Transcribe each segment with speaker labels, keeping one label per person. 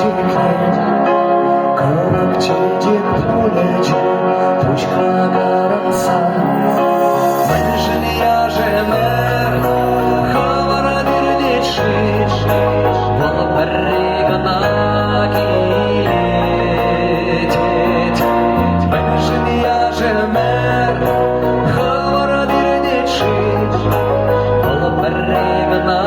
Speaker 1: çekler Kalıp çekip polece Puşka karasa Menşin yaşemer Havara dirdeşir Valla berrigana kilet Menşin yaşemer Havara dirdeşir Valla berrigana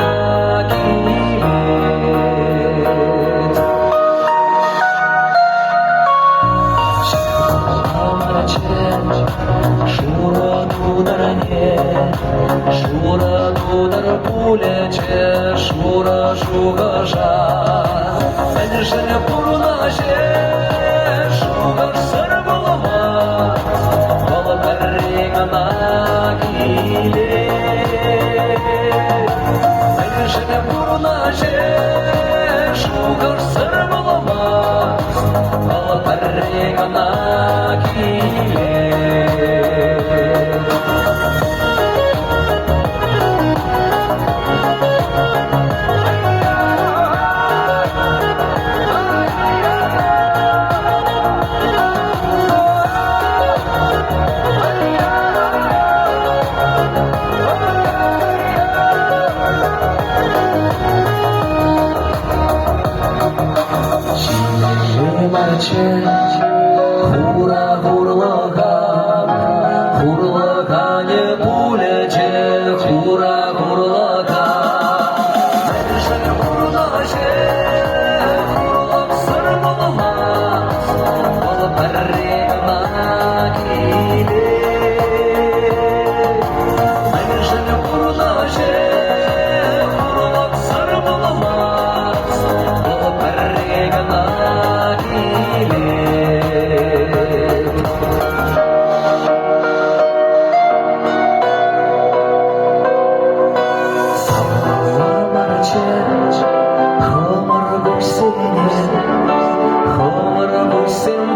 Speaker 1: Шура дудар не, шура дудар пулече, шура шугажа. Меньше пурнаше, шугаш сарбалама, бала берегана киле. Меньше пурнаше, шугаш сарбалама, бала берегана киле. Хура хурлага не пулече, хура хурлага. Меньше хурлаше, хурлак сармалама, бала берегана киле. Меньше хурлаше, хурлак сармалама, бала берегана киле. Хомар гусине, хомар гусин